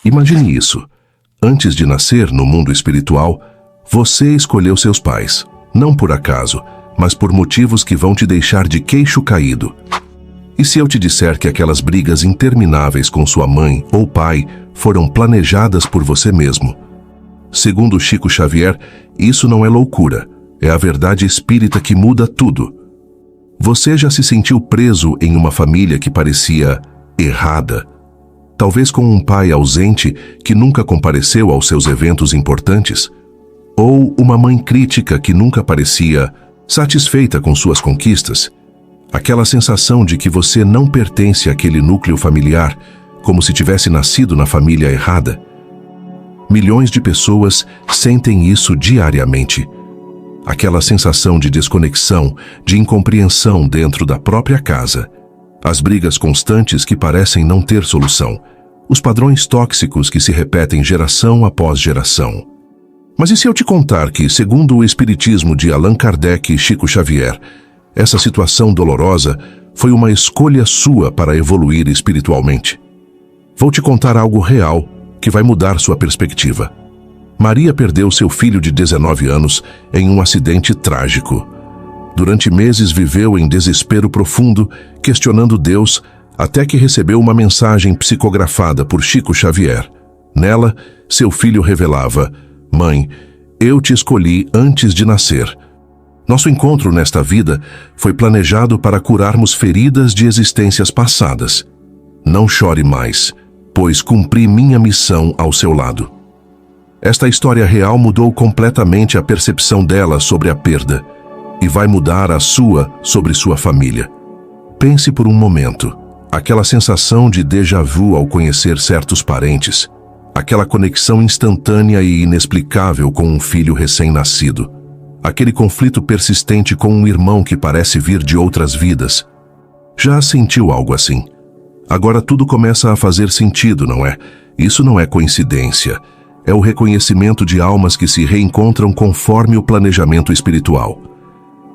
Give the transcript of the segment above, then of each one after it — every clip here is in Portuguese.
Imagine isso. Antes de nascer no mundo espiritual, você escolheu seus pais, não por acaso, mas por motivos que vão te deixar de queixo caído. E se eu te disser que aquelas brigas intermináveis com sua mãe ou pai foram planejadas por você mesmo? Segundo Chico Xavier, isso não é loucura, é a verdade espírita que muda tudo. Você já se sentiu preso em uma família que parecia errada? Talvez com um pai ausente que nunca compareceu aos seus eventos importantes? Ou uma mãe crítica que nunca parecia satisfeita com suas conquistas? Aquela sensação de que você não pertence àquele núcleo familiar, como se tivesse nascido na família errada? Milhões de pessoas sentem isso diariamente. Aquela sensação de desconexão, de incompreensão dentro da própria casa. As brigas constantes que parecem não ter solução. Os padrões tóxicos que se repetem geração após geração. Mas e se eu te contar que, segundo o Espiritismo de Allan Kardec e Chico Xavier, essa situação dolorosa foi uma escolha sua para evoluir espiritualmente? Vou te contar algo real que vai mudar sua perspectiva. Maria perdeu seu filho de 19 anos em um acidente trágico. Durante meses viveu em desespero profundo, questionando Deus, até que recebeu uma mensagem psicografada por Chico Xavier. Nela, seu filho revelava: "Mãe, eu te escolhi antes de nascer. Nosso encontro nesta vida foi planejado para curarmos feridas de existências passadas. Não chore mais, pois cumpri minha missão ao seu lado." Esta história real mudou completamente a percepção dela sobre a perda e vai mudar a sua sobre sua família. Pense por um momento, aquela sensação de déjà vu ao conhecer certos parentes, aquela conexão instantânea e inexplicável com um filho recém-nascido, aquele conflito persistente com um irmão que parece vir de outras vidas. Já sentiu algo assim? Agora tudo começa a fazer sentido, não é? Isso não é coincidência. É o reconhecimento de almas que se reencontram conforme o planejamento espiritual.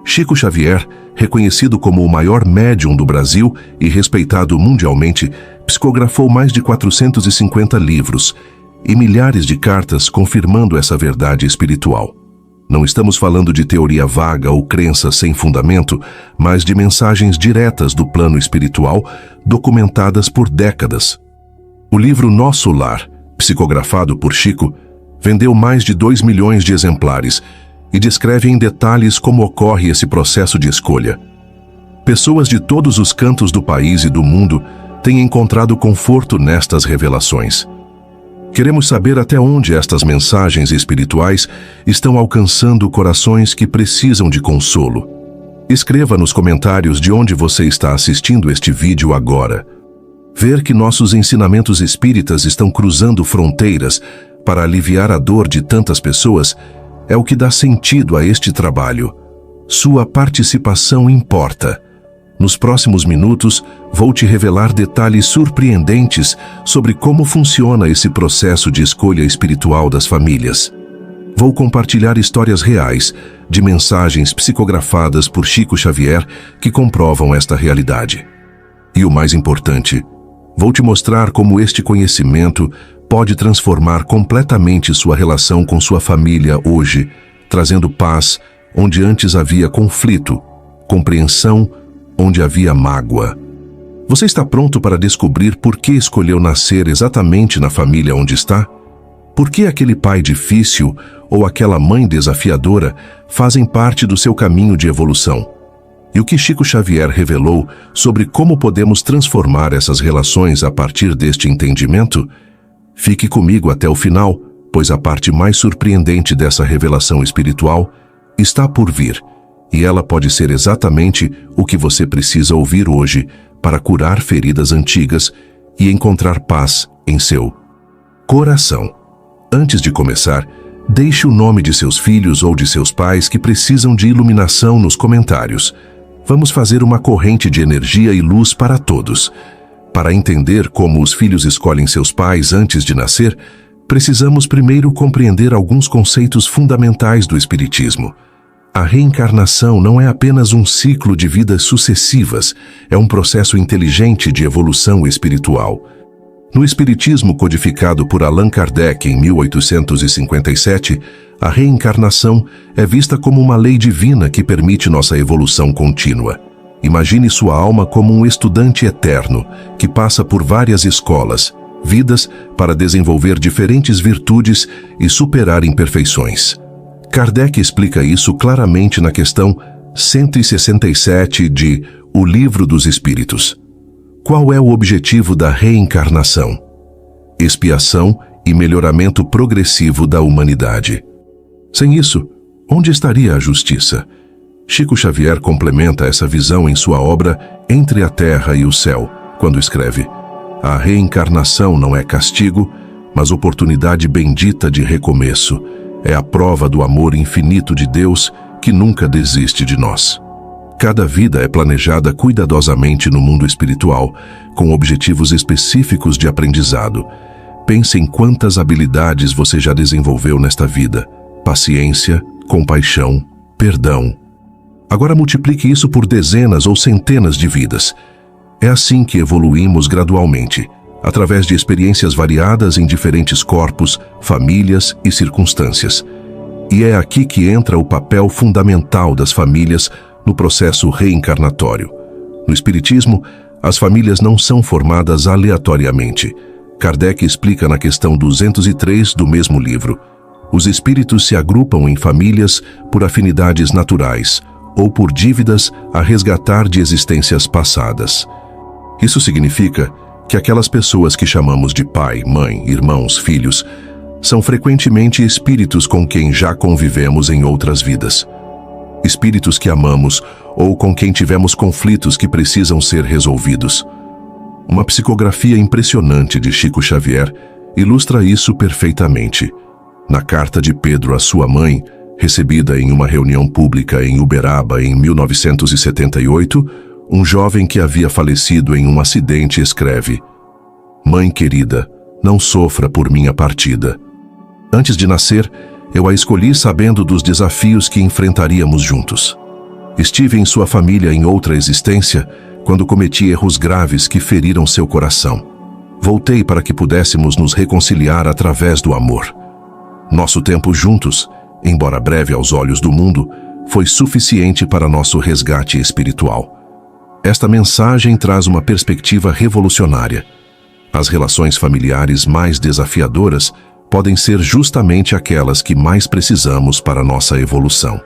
Chico Xavier, reconhecido como o maior médium do Brasil e respeitado mundialmente, psicografou mais de 450 livros e milhares de cartas confirmando essa verdade espiritual. Não estamos falando de teoria vaga ou crença sem fundamento, mas de mensagens diretas do plano espiritual, documentadas por décadas. O livro Nosso Lar, psicografado por Chico, vendeu mais de 2 milhões de exemplares e descreve em detalhes como ocorre esse processo de escolha. Pessoas de todos os cantos do país e do mundo têm encontrado conforto nestas revelações. Queremos saber até onde estas mensagens espirituais estão alcançando corações que precisam de consolo. Escreva nos comentários de onde você está assistindo este vídeo agora. Ver que nossos ensinamentos espíritas estão cruzando fronteiras para aliviar a dor de tantas pessoas é o que dá sentido a este trabalho. Sua participação importa. Nos próximos minutos, vou te revelar detalhes surpreendentes sobre como funciona esse processo de escolha espiritual das famílias. Vou compartilhar histórias reais de mensagens psicografadas por Chico Xavier que comprovam esta realidade. E o mais importante, vou te mostrar como este conhecimento pode transformar completamente sua relação com sua família hoje, trazendo paz onde antes havia conflito, compreensão onde havia mágoa. Você está pronto para descobrir por que escolheu nascer exatamente na família onde está? Por que aquele pai difícil ou aquela mãe desafiadora fazem parte do seu caminho de evolução? E o que Chico Xavier revelou sobre como podemos transformar essas relações a partir deste entendimento? Fique comigo até o final, pois a parte mais surpreendente dessa revelação espiritual está por vir, e ela pode ser exatamente o que você precisa ouvir hoje para curar feridas antigas e encontrar paz em seu coração. Antes de começar, deixe o nome de seus filhos ou de seus pais que precisam de iluminação nos comentários. Vamos fazer uma corrente de energia e luz para todos. Para entender como os filhos escolhem seus pais antes de nascer, precisamos primeiro compreender alguns conceitos fundamentais do Espiritismo. A reencarnação não é apenas um ciclo de vidas sucessivas, é um processo inteligente de evolução espiritual. No Espiritismo codificado por Allan Kardec em 1857, a reencarnação é vista como uma lei divina que permite nossa evolução contínua. Imagine sua alma como um estudante eterno que passa por várias escolas, vidas, para desenvolver diferentes virtudes e superar imperfeições. Kardec explica isso claramente na questão 167 de O Livro dos Espíritos. Qual é o objetivo da reencarnação? Expiação e melhoramento progressivo da humanidade. Sem isso, onde estaria a justiça? Chico Xavier complementa essa visão em sua obra Entre a Terra e o Céu, quando escreve: a reencarnação não é castigo, mas oportunidade bendita de recomeço. É a prova do amor infinito de Deus que nunca desiste de nós. Cada vida é planejada cuidadosamente no mundo espiritual, com objetivos específicos de aprendizado. Pense em quantas habilidades você já desenvolveu nesta vida: paciência, compaixão, perdão. Agora multiplique isso por dezenas ou centenas de vidas. É assim que evoluímos gradualmente, através de experiências variadas em diferentes corpos, famílias e circunstâncias. E é aqui que entra o papel fundamental das famílias no processo reencarnatório. No Espiritismo, as famílias não são formadas aleatoriamente. Kardec explica na questão 203 do mesmo livro: os espíritos se agrupam em famílias por afinidades naturais ou por dívidas a resgatar de existências passadas. Isso significa que aquelas pessoas que chamamos de pai, mãe, irmãos, filhos, são frequentemente espíritos com quem já convivemos em outras vidas. Espíritos que amamos ou com quem tivemos conflitos que precisam ser resolvidos. Uma psicografia impressionante de Chico Xavier ilustra isso perfeitamente. Na carta de Pedro à sua mãe, recebida em uma reunião pública em Uberaba em 1978, um jovem que havia falecido em um acidente escreve: mãe querida, não sofra por minha partida. Antes de nascer, eu a escolhi sabendo dos desafios que enfrentaríamos juntos. Estive em sua família em outra existência, quando cometi erros graves que feriram seu coração. Voltei para que pudéssemos nos reconciliar através do amor. Nosso tempo juntos, embora breve aos olhos do mundo, foi suficiente para nosso resgate espiritual. Esta mensagem traz uma perspectiva revolucionária. As relações familiares mais desafiadoras podem ser justamente aquelas que mais precisamos para nossa evolução.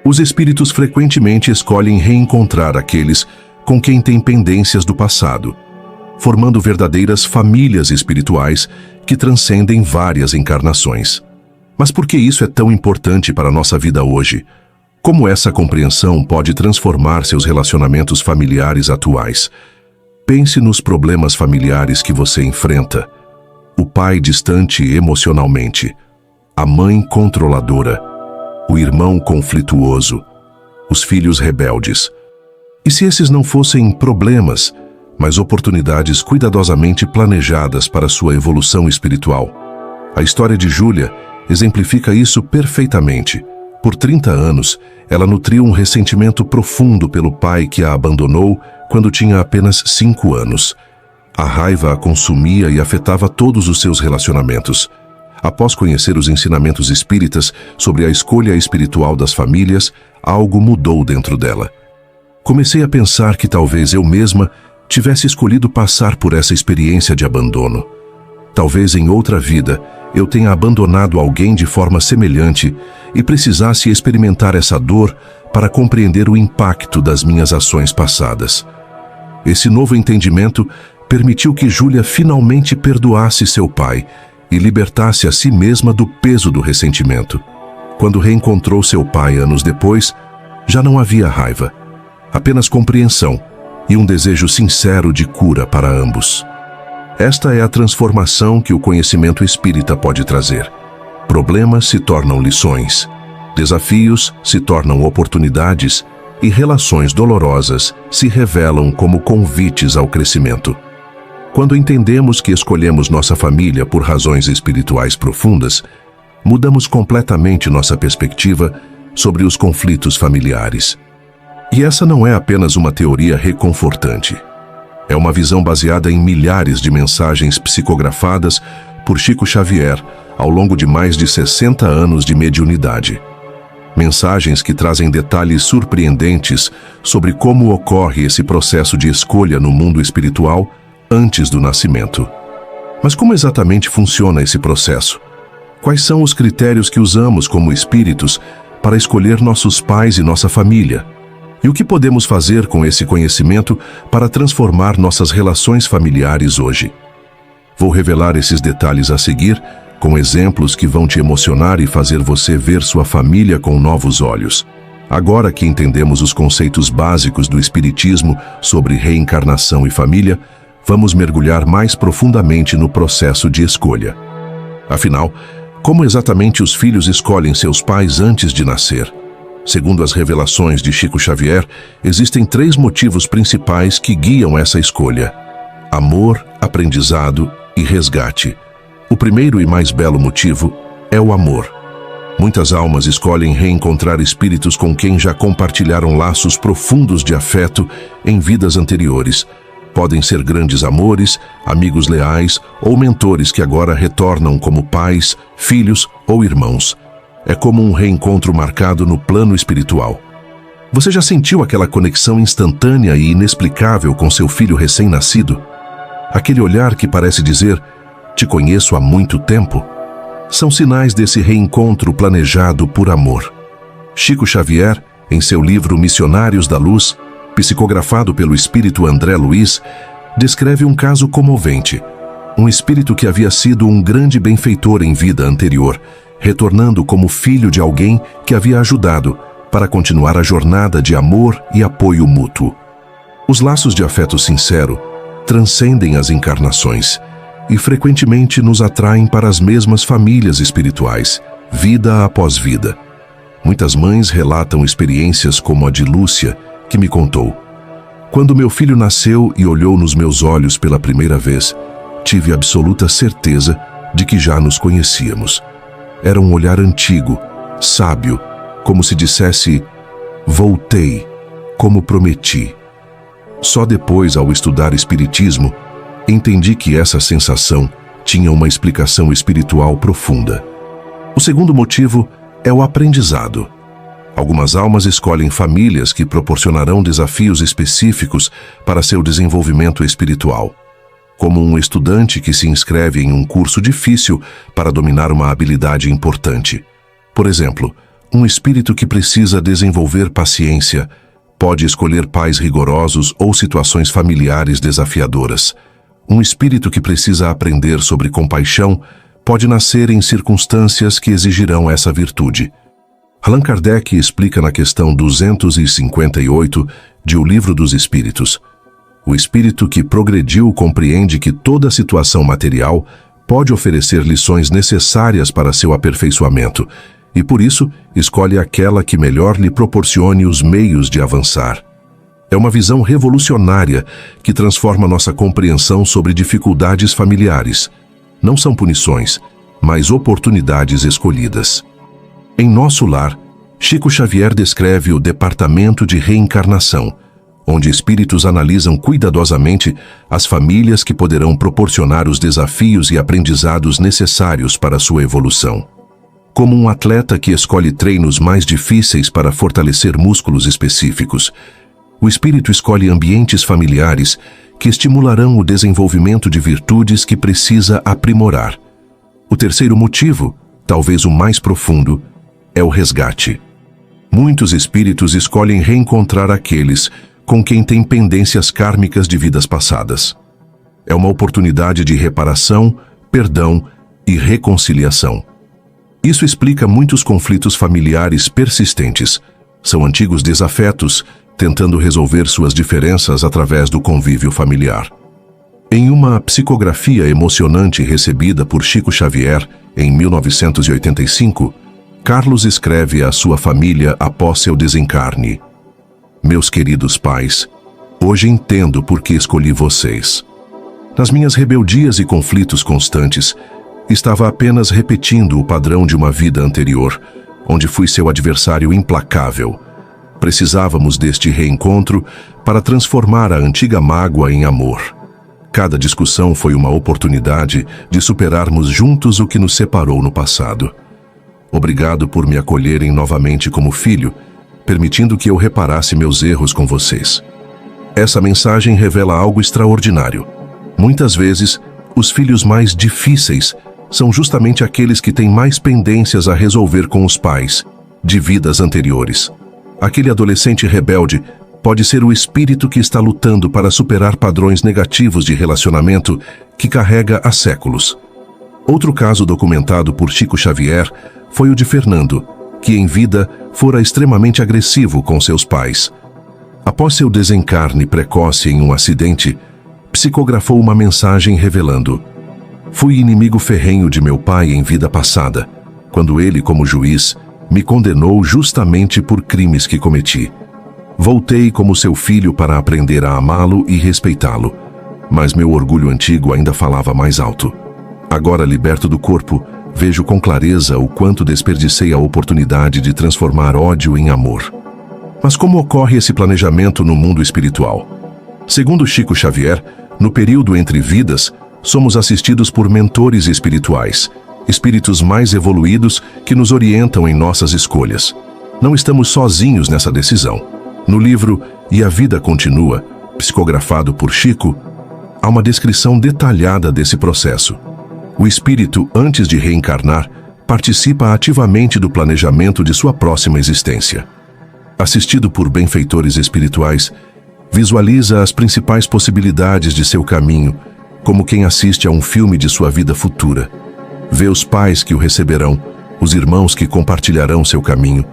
Os espíritos frequentemente escolhem reencontrar aqueles com quem têm pendências do passado, formando verdadeiras famílias espirituais que transcendem várias encarnações. Mas por que isso é tão importante para a nossa vida hoje? Como essa compreensão pode transformar seus relacionamentos familiares atuais? Pense nos problemas familiares que você enfrenta. O pai distante emocionalmente, a mãe controladora, o irmão conflituoso, os filhos rebeldes. E se esses não fossem problemas, mas oportunidades cuidadosamente planejadas para sua evolução espiritual? A história de Júlia exemplifica isso perfeitamente. Por 30 anos, ela nutriu um ressentimento profundo pelo pai que a abandonou quando tinha apenas 5 anos. A raiva a consumia e afetava todos os seus relacionamentos. Após conhecer os ensinamentos espíritas sobre a escolha espiritual das famílias, algo mudou dentro dela. Comecei a pensar que talvez eu mesma tivesse escolhido passar por essa experiência de abandono. Talvez em outra vida eu tenha abandonado alguém de forma semelhante e precisasse experimentar essa dor para compreender o impacto das minhas ações passadas. Esse novo entendimento permitiu que Júlia finalmente perdoasse seu pai e libertasse a si mesma do peso do ressentimento. Quando reencontrou seu pai anos depois, já não havia raiva, apenas compreensão e um desejo sincero de cura para ambos. Esta é a transformação que o conhecimento espírita pode trazer. Problemas se tornam lições, desafios se tornam oportunidades e relações dolorosas se revelam como convites ao crescimento. Quando entendemos que escolhemos nossa família por razões espirituais profundas, mudamos completamente nossa perspectiva sobre os conflitos familiares. E essa não é apenas uma teoria reconfortante. É uma visão baseada em milhares de mensagens psicografadas por Chico Xavier ao longo de mais de 60 anos de mediunidade. Mensagens que trazem detalhes surpreendentes sobre como ocorre esse processo de escolha no mundo espiritual antes do nascimento. Mas como exatamente funciona esse processo? Quais são os critérios que usamos como espíritos para escolher nossos pais e nossa família? E o que podemos fazer com esse conhecimento para transformar nossas relações familiares hoje? Vou revelar esses detalhes a seguir, com exemplos que vão te emocionar e fazer você ver sua família com novos olhos. Agora que entendemos os conceitos básicos do Espiritismo sobre reencarnação e família, vamos mergulhar mais profundamente no processo de escolha. Afinal, como exatamente os filhos escolhem seus pais antes de nascer? Segundo as revelações de Chico Xavier, existem 3 motivos principais que guiam essa escolha: amor, aprendizado e resgate. O primeiro e mais belo motivo é o amor. Muitas almas escolhem reencontrar espíritos com quem já compartilharam laços profundos de afeto em vidas anteriores. Podem ser grandes amores, amigos leais ou mentores que agora retornam como pais, filhos ou irmãos. É como um reencontro marcado no plano espiritual. Você já sentiu aquela conexão instantânea e inexplicável com seu filho recém-nascido? Aquele olhar que parece dizer: "Te conheço há muito tempo"? São sinais desse reencontro planejado por amor. Chico Xavier, em seu livro Missionários da Luz, psicografado pelo espírito André Luiz, descreve um caso comovente. Um espírito que havia sido um grande benfeitor em vida anterior, retornando como filho de alguém que havia ajudado para continuar a jornada de amor e apoio mútuo. Os laços de afeto sincero transcendem as encarnações e frequentemente nos atraem para as mesmas famílias espirituais, vida após vida. Muitas mães relatam experiências como a de Lúcia, que me contou: "Quando meu filho nasceu e olhou nos meus olhos pela primeira vez, tive absoluta certeza de que já nos conhecíamos. Era um olhar antigo, sábio, como se dissesse: voltei, como prometi." Só depois, ao estudar espiritismo, entendi que essa sensação tinha uma explicação espiritual profunda. O segundo motivo é o aprendizado. Algumas almas escolhem famílias que proporcionarão desafios específicos para seu desenvolvimento espiritual, como um estudante que se inscreve em um curso difícil para dominar uma habilidade importante. Por exemplo, um espírito que precisa desenvolver paciência pode escolher pais rigorosos ou situações familiares desafiadoras. Um espírito que precisa aprender sobre compaixão pode nascer em circunstâncias que exigirão essa virtude. Allan Kardec explica na questão 258 de O Livro dos Espíritos: "O espírito que progrediu compreende que toda situação material pode oferecer lições necessárias para seu aperfeiçoamento e, por isso, escolhe aquela que melhor lhe proporcione os meios de avançar." É uma visão revolucionária que transforma nossa compreensão sobre dificuldades familiares. Não são punições, mas oportunidades escolhidas. Em Nosso Lar, Chico Xavier descreve o departamento de reencarnação, onde espíritos analisam cuidadosamente as famílias que poderão proporcionar os desafios e aprendizados necessários para sua evolução. Como um atleta que escolhe treinos mais difíceis para fortalecer músculos específicos, o espírito escolhe ambientes familiares que estimularão o desenvolvimento de virtudes que precisa aprimorar. O terceiro motivo, talvez o mais profundo, é o resgate. Muitos espíritos escolhem reencontrar aqueles com quem têm pendências kármicas de vidas passadas. É uma oportunidade de reparação, perdão e reconciliação. Isso explica muitos conflitos familiares persistentes. São antigos desafetos tentando resolver suas diferenças através do convívio familiar. Em uma psicografia emocionante recebida por Chico Xavier em 1985, Carlos escreve à sua família após seu desencarne: "Meus queridos pais, hoje entendo por que escolhi vocês. Nas minhas rebeldias e conflitos constantes, estava apenas repetindo o padrão de uma vida anterior, onde fui seu adversário implacável. Precisávamos deste reencontro para transformar a antiga mágoa em amor. Cada discussão foi uma oportunidade de superarmos juntos o que nos separou no passado. Obrigado por me acolherem novamente como filho, permitindo que eu reparasse meus erros com vocês. Essa mensagem revela algo extraordinário. Muitas vezes, os filhos mais difíceis são justamente aqueles que têm mais pendências a resolver com os pais, de vidas anteriores. Aquele adolescente rebelde pode ser o espírito que está lutando para superar padrões negativos de relacionamento que carrega há séculos. Outro caso documentado por Chico Xavier foi o de Fernando, que em vida fora extremamente agressivo com seus pais. Após seu desencarne precoce em um acidente, psicografou uma mensagem revelando: "Fui inimigo ferrenho de meu pai em vida passada, quando ele, como juiz, me condenou justamente por crimes que cometi. Voltei como seu filho para aprender a amá-lo e respeitá-lo, mas meu orgulho antigo ainda falava mais alto. Agora, liberto do corpo, vejo com clareza o quanto desperdicei a oportunidade de transformar ódio em amor." Mas como ocorre esse planejamento no mundo espiritual? Segundo Chico Xavier, no período entre vidas, somos assistidos por mentores espirituais, espíritos mais evoluídos que nos orientam em nossas escolhas. Não estamos sozinhos nessa decisão. No livro E a Vida Continua, psicografado por Chico, há uma descrição detalhada desse processo. O espírito, antes de reencarnar, participa ativamente do planejamento de sua próxima existência. Assistido por benfeitores espirituais, visualiza as principais possibilidades de seu caminho, como quem assiste a um filme de sua vida futura. Vê os pais que o receberão, os irmãos que compartilharão seu caminho,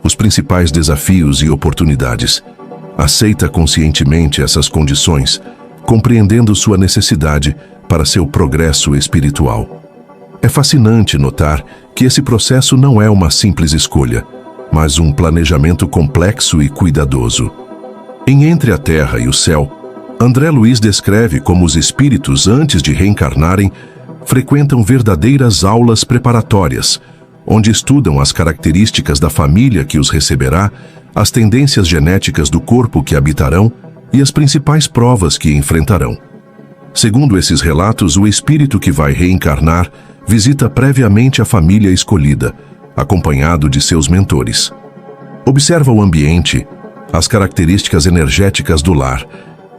os principais desafios e oportunidades. Aceita conscientemente essas condições, compreendendo sua necessidade para seu progresso espiritual. É fascinante notar que esse processo não é uma simples escolha, mas um planejamento complexo e cuidadoso. Em Entre a Terra e o Céu, André Luiz descreve como os espíritos, antes de reencarnarem, frequentam verdadeiras aulas preparatórias, onde estudam as características da família que os receberá, as tendências genéticas do corpo que habitarão e as principais provas que enfrentarão. Segundo esses relatos, o espírito que vai reencarnar visita previamente a família escolhida, acompanhado de seus mentores. Observa o ambiente, as características energéticas do lar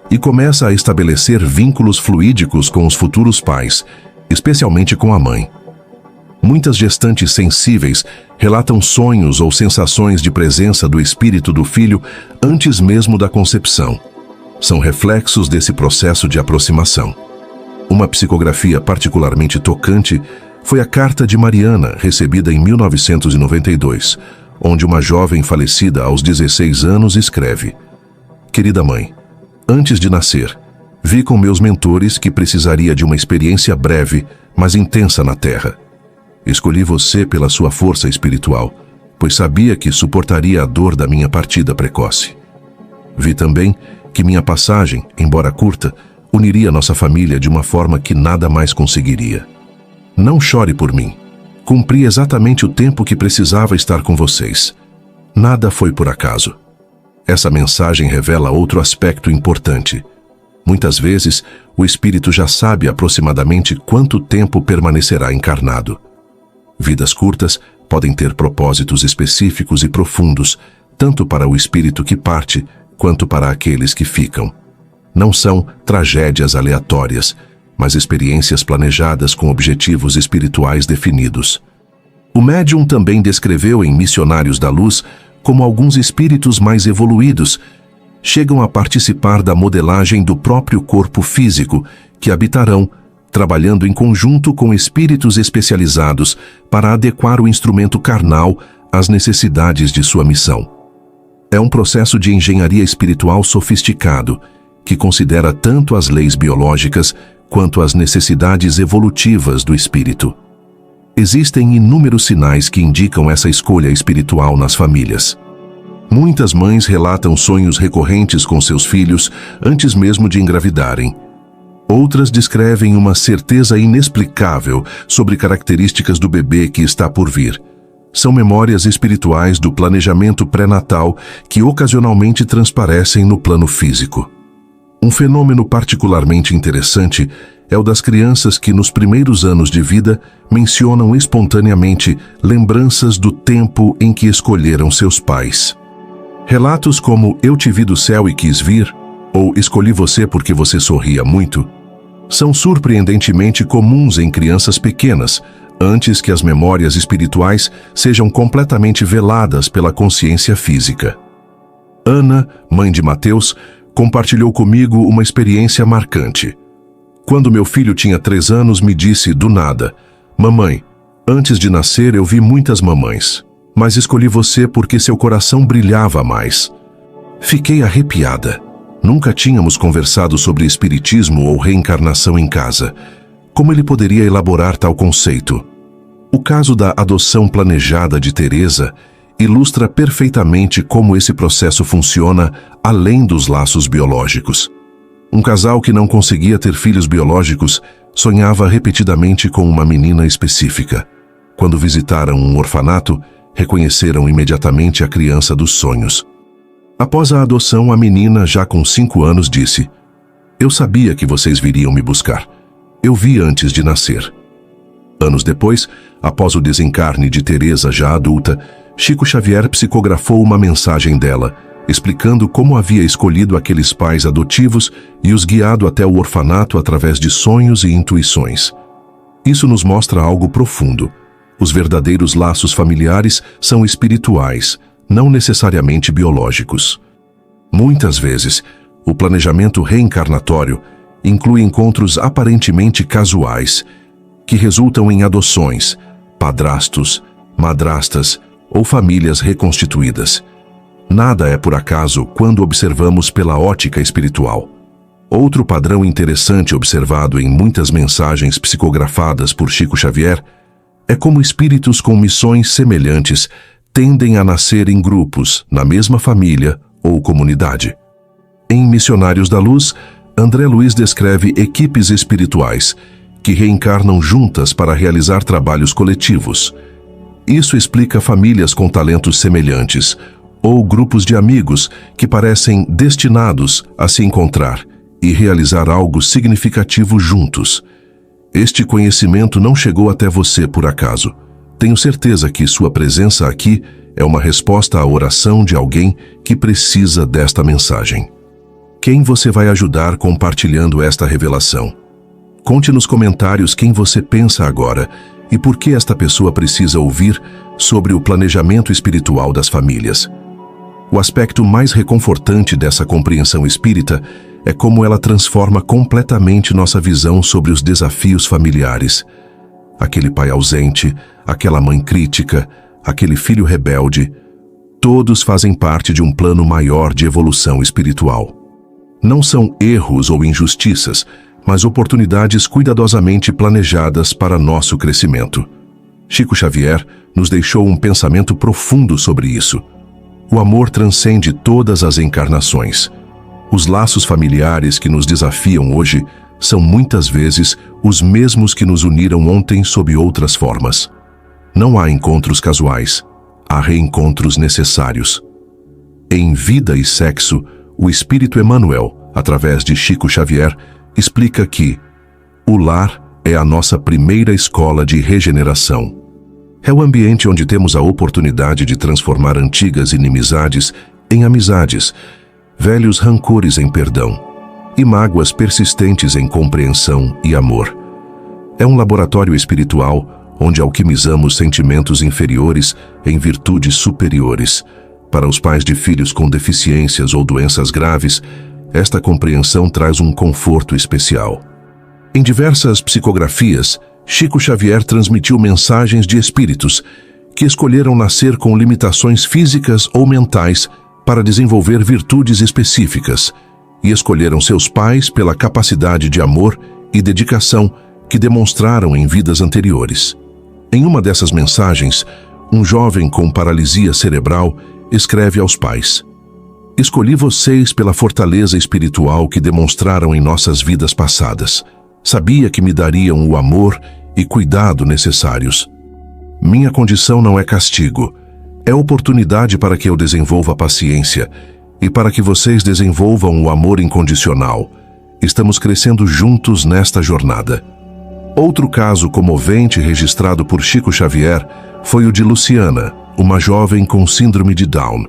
e começa a estabelecer vínculos fluídicos com os futuros pais, especialmente com a mãe. Muitas gestantes sensíveis relatam sonhos ou sensações de presença do espírito do filho antes mesmo da concepção. São reflexos desse processo de aproximação. Uma psicografia particularmente tocante foi a carta de Mariana, recebida em 1992, onde uma jovem falecida aos 16 anos escreve: "Querida mãe, antes de nascer, vi com meus mentores que precisaria de uma experiência breve, mas intensa na Terra. Escolhi você pela sua força espiritual, pois sabia que suportaria a dor da minha partida precoce. Vi também que minha passagem, embora curta, uniria nossa família de uma forma que nada mais conseguiria. Não chore por mim. Cumpri exatamente o tempo que precisava estar com vocês. Nada foi por acaso." Essa mensagem revela outro aspecto importante. Muitas vezes, o espírito já sabe aproximadamente quanto tempo permanecerá encarnado. Vidas curtas podem ter propósitos específicos e profundos, tanto para o espírito que parte, quanto para aqueles que ficam. Não são tragédias aleatórias, mas experiências planejadas com objetivos espirituais definidos. O médium também descreveu em Missionários da Luz como alguns espíritos mais evoluídos chegam a participar da modelagem do próprio corpo físico, que habitarão, trabalhando em conjunto com espíritos especializados para adequar o instrumento carnal às necessidades de sua missão. É um processo de engenharia espiritual sofisticado, que considera tanto as leis biológicas quanto as necessidades evolutivas do espírito. Existem inúmeros sinais que indicam essa escolha espiritual nas famílias. Muitas mães relatam sonhos recorrentes com seus filhos antes mesmo de engravidarem. Outras descrevem uma certeza inexplicável sobre características do bebê que está por vir. São memórias espirituais do planejamento pré-natal que ocasionalmente transparecem no plano físico. Um fenômeno particularmente interessante é o das crianças que, nos primeiros anos de vida, mencionam espontaneamente lembranças do tempo em que escolheram seus pais. Relatos como "eu te vi do céu e quis vir", ou "escolhi você porque você sorria muito", são surpreendentemente comuns em crianças pequenas, antes que as memórias espirituais sejam completamente veladas pela consciência física. Ana, mãe de Mateus, compartilhou comigo uma experiência marcante. Quando meu filho tinha 3 anos, me disse do nada: "Mamãe, antes de nascer eu vi muitas mamães, mas escolhi você porque seu coração brilhava mais." Fiquei arrepiada. Nunca tínhamos conversado sobre espiritismo ou reencarnação em casa. Como ele poderia elaborar tal conceito? O caso da adoção planejada de Teresa ilustra perfeitamente como esse processo funciona além dos laços biológicos. Um casal que não conseguia ter filhos biológicos sonhava repetidamente com uma menina específica. Quando visitaram um orfanato, reconheceram imediatamente a criança dos sonhos. Após a adoção, a menina, já com 5 anos, disse: "Eu sabia que vocês viriam me buscar. Eu vi antes de nascer." Anos depois, após o desencarne de Teresa já adulta, Chico Xavier psicografou uma mensagem dela, explicando como havia escolhido aqueles pais adotivos e os guiado até o orfanato através de sonhos e intuições. Isso nos mostra algo profundo. Os verdadeiros laços familiares são espirituais, não necessariamente biológicos. Muitas vezes, o planejamento reencarnatório inclui encontros aparentemente casuais, que resultam em adoções, padrastos, madrastas ou famílias reconstituídas. Nada é por acaso quando observamos pela ótica espiritual. Outro padrão interessante observado em muitas mensagens psicografadas por Chico Xavier é como espíritos com missões semelhantes tendem a nascer em grupos, na mesma família ou comunidade. Em Missionários da Luz, André Luiz descreve equipes espirituais que reencarnam juntas para realizar trabalhos coletivos. Isso explica famílias com talentos semelhantes, ou grupos de amigos que parecem destinados a se encontrar e realizar algo significativo juntos. Este conhecimento não chegou até você por acaso. Tenho certeza que sua presença aqui é uma resposta à oração de alguém que precisa desta mensagem. Quem você vai ajudar compartilhando esta revelação? Conte nos comentários quem você pensa agora e por que esta pessoa precisa ouvir sobre o planejamento espiritual das famílias. O aspecto mais reconfortante dessa compreensão espírita é como ela transforma completamente nossa visão sobre os desafios familiares. Aquele pai ausente, aquela mãe crítica, aquele filho rebelde, todos fazem parte de um plano maior de evolução espiritual. Não são erros ou injustiças, mas oportunidades cuidadosamente planejadas para nosso crescimento. Chico Xavier nos deixou um pensamento profundo sobre isso. O amor transcende todas as encarnações. Os laços familiares que nos desafiam hoje são muitas vezes os mesmos que nos uniram ontem sob outras formas. Não há encontros casuais, há reencontros necessários. Em Vida e Sexo, o Espírito Emmanuel, através de Chico Xavier, explica que o lar é a nossa primeira escola de regeneração. É o ambiente onde temos a oportunidade de transformar antigas inimizades em amizades, velhos rancores em perdão e mágoas persistentes em compreensão e amor. É um laboratório espiritual onde alquimizamos sentimentos inferiores em virtudes superiores. Para os pais de filhos com deficiências ou doenças graves, esta compreensão traz um conforto especial. Em diversas psicografias, Chico Xavier transmitiu mensagens de espíritos que escolheram nascer com limitações físicas ou mentais para desenvolver virtudes específicas e escolheram seus pais pela capacidade de amor e dedicação que demonstraram em vidas anteriores. Em uma dessas mensagens, um jovem com paralisia cerebral escreve aos pais: "Escolhi vocês pela fortaleza espiritual que demonstraram em nossas vidas passadas. Sabia que me dariam o amor e cuidado necessários. Minha condição não é castigo. É oportunidade para que eu desenvolva a paciência e para que vocês desenvolvam o amor incondicional. Estamos crescendo juntos nesta jornada. Outro caso comovente registrado por Chico Xavier foi o de Luciana, uma jovem com síndrome de Down,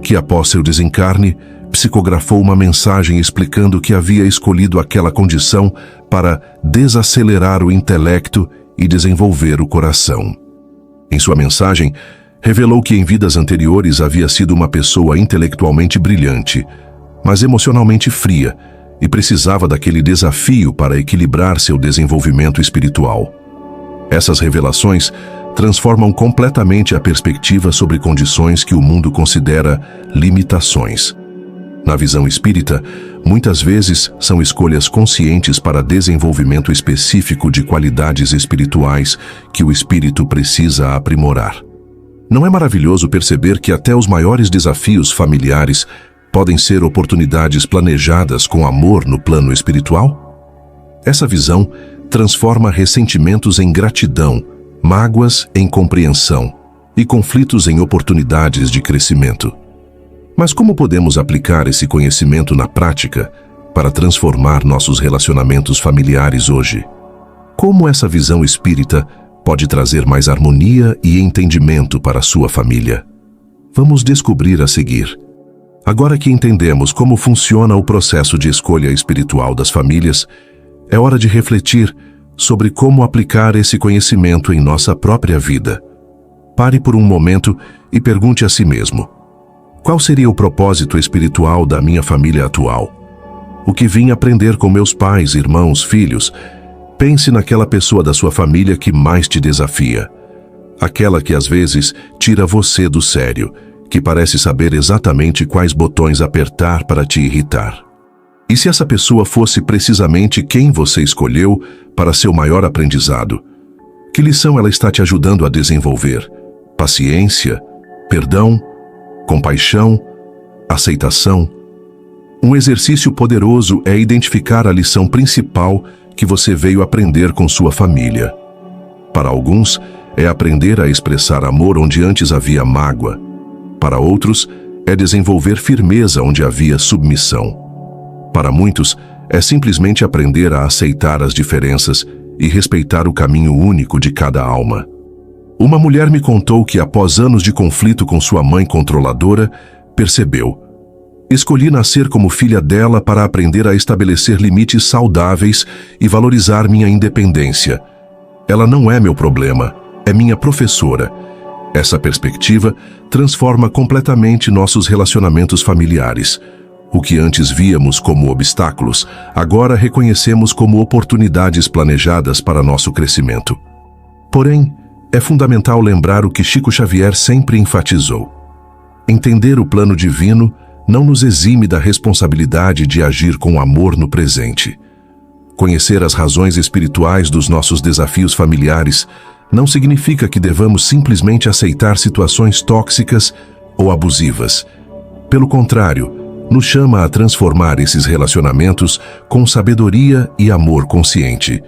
que após seu desencarne, psicografou uma mensagem explicando que havia escolhido aquela condição para desacelerar o intelecto e desenvolver o coração. Em sua mensagem, revelou que em vidas anteriores havia sido uma pessoa intelectualmente brilhante, mas emocionalmente fria, e precisava daquele desafio para equilibrar seu desenvolvimento espiritual. Essas revelações transformam completamente a perspectiva sobre condições que o mundo considera limitações. Na visão espírita, muitas vezes são escolhas conscientes para desenvolvimento específico de qualidades espirituais que o espírito precisa aprimorar. Não é maravilhoso perceber que até os maiores desafios familiares podem ser oportunidades planejadas com amor no plano espiritual? Essa visão transforma ressentimentos em gratidão, mágoas em compreensão e conflitos em oportunidades de crescimento. Mas como podemos aplicar esse conhecimento na prática para transformar nossos relacionamentos familiares hoje? Como essa visão espírita pode trazer mais harmonia e entendimento para a sua família? Vamos descobrir a seguir. Agora que entendemos como funciona o processo de escolha espiritual das famílias, é hora de refletir sobre como aplicar esse conhecimento em nossa própria vida. Pare por um momento e pergunte a si mesmo: qual seria o propósito espiritual da minha família atual? O que vim aprender com meus pais, irmãos, filhos? Pense naquela pessoa da sua família que mais te desafia. Aquela que às vezes tira você do sério, que parece saber exatamente quais botões apertar para te irritar. E se essa pessoa fosse precisamente quem você escolheu para seu maior aprendizado? Que lição ela está te ajudando a desenvolver? Paciência, perdão, compaixão, aceitação? Um exercício poderoso é identificar a lição principal que você veio aprender com sua família. Para alguns, é aprender a expressar amor onde antes havia mágoa. Para outros, é desenvolver firmeza onde havia submissão. Para muitos, é simplesmente aprender a aceitar as diferenças e respeitar o caminho único de cada alma. Uma mulher me contou que, após anos de conflito com sua mãe controladora, percebeu: escolhi nascer como filha dela para aprender a estabelecer limites saudáveis e valorizar minha independência. Ela não é meu problema, é minha professora. Essa perspectiva transforma completamente nossos relacionamentos familiares. O que antes víamos como obstáculos, agora reconhecemos como oportunidades planejadas para nosso crescimento. Porém, é fundamental lembrar o que Chico Xavier sempre enfatizou: entender o plano divino não nos exime da responsabilidade de agir com amor no presente. Conhecer as razões espirituais dos nossos desafios familiares não significa que devamos simplesmente aceitar situações tóxicas ou abusivas. Pelo contrário, nos chama a transformar esses relacionamentos com sabedoria e amor consciente.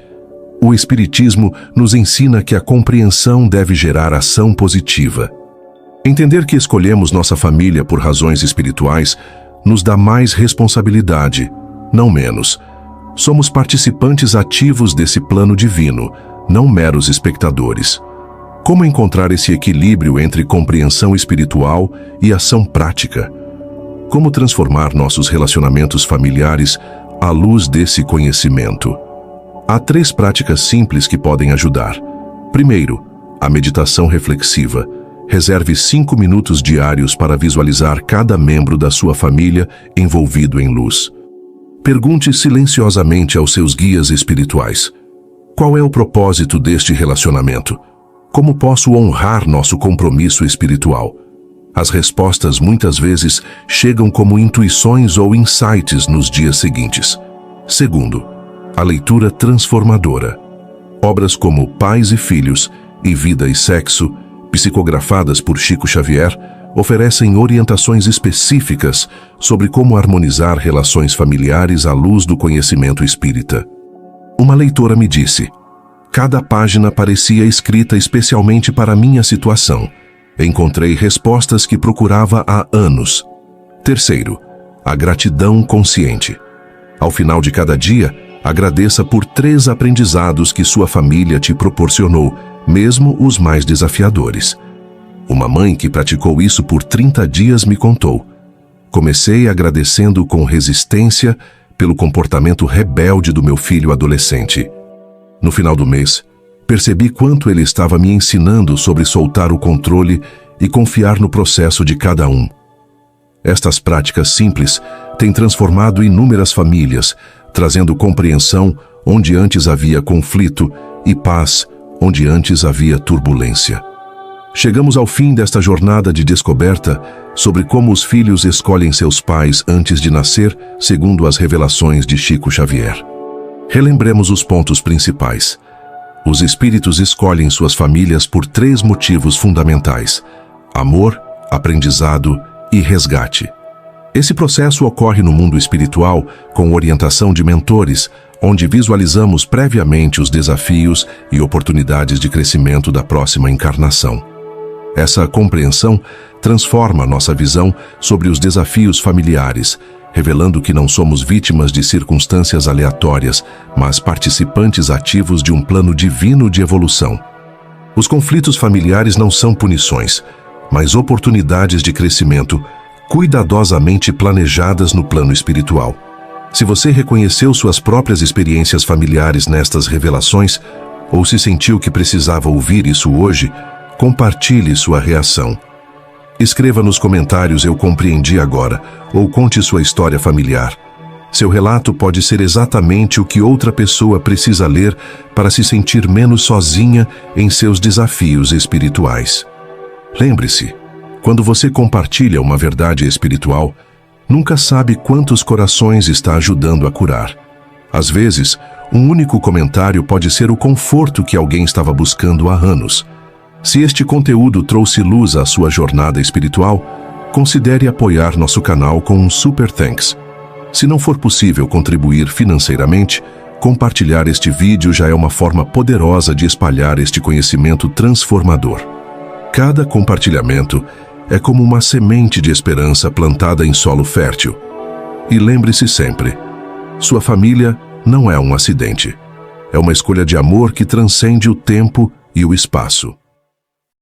O Espiritismo nos ensina que a compreensão deve gerar ação positiva. Entender que escolhemos nossa família por razões espirituais nos dá mais responsabilidade, não menos. Somos participantes ativos desse plano divino, não meros espectadores. Como encontrar esse equilíbrio entre compreensão espiritual e ação prática? Como transformar nossos relacionamentos familiares à luz desse conhecimento? Há 3 práticas simples que podem ajudar. Primeiro, a meditação reflexiva. Reserve 5 minutos diários para visualizar cada membro da sua família envolvido em luz. Pergunte silenciosamente aos seus guias espirituais: qual é o propósito deste relacionamento? Como posso honrar nosso compromisso espiritual? As respostas muitas vezes chegam como intuições ou insights nos dias seguintes. Segundo, a leitura transformadora. Obras como Pais e Filhos e Vida e Sexo, psicografadas por Chico Xavier, oferecem orientações específicas sobre como harmonizar relações familiares à luz do conhecimento espírita. Uma leitora me disse: Cada página parecia escrita especialmente para minha situação. Encontrei respostas que procurava há anos. Terceiro, a gratidão consciente. Ao final de cada dia, agradeça por 3 aprendizados que sua família te proporcionou, mesmo os mais desafiadores. Uma mãe que praticou isso por 30 dias me contou. Comecei agradecendo com resistência pelo comportamento rebelde do meu filho adolescente. No final do mês, percebi quanto ele estava me ensinando sobre soltar o controle e confiar no processo de cada um. Estas práticas simples têm transformado inúmeras famílias, trazendo compreensão onde antes havia conflito e paz onde antes havia turbulência. Chegamos ao fim desta jornada de descoberta sobre como os filhos escolhem seus pais antes de nascer, segundo as revelações de Chico Xavier. Relembremos os pontos principais. Os espíritos escolhem suas famílias por 3 motivos fundamentais: amor, aprendizado e resgate. Esse processo ocorre no mundo espiritual com orientação de mentores, onde visualizamos previamente os desafios e oportunidades de crescimento da próxima encarnação. Essa compreensão transforma nossa visão sobre os desafios familiares, revelando que não somos vítimas de circunstâncias aleatórias, mas participantes ativos de um plano divino de evolução. Os conflitos familiares não são punições, mas oportunidades de crescimento cuidadosamente planejadas no plano espiritual. Se você reconheceu suas próprias experiências familiares nestas revelações, ou se sentiu que precisava ouvir isso hoje, compartilhe sua reação. Escreva nos comentários "Eu compreendi agora" ou conte sua história familiar. Seu relato pode ser exatamente o que outra pessoa precisa ler para se sentir menos sozinha em seus desafios espirituais. Lembre-se, quando você compartilha uma verdade espiritual, nunca sabe quantos corações está ajudando a curar. Às vezes, um único comentário pode ser o conforto que alguém estava buscando há anos. Se este conteúdo trouxe luz à sua jornada espiritual, considere apoiar nosso canal com um Super Thanks. Se não for possível contribuir financeiramente, compartilhar este vídeo já é uma forma poderosa de espalhar este conhecimento transformador. Cada compartilhamento é como uma semente de esperança plantada em solo fértil. E lembre-se sempre, sua família não é um acidente. É uma escolha de amor que transcende o tempo e o espaço.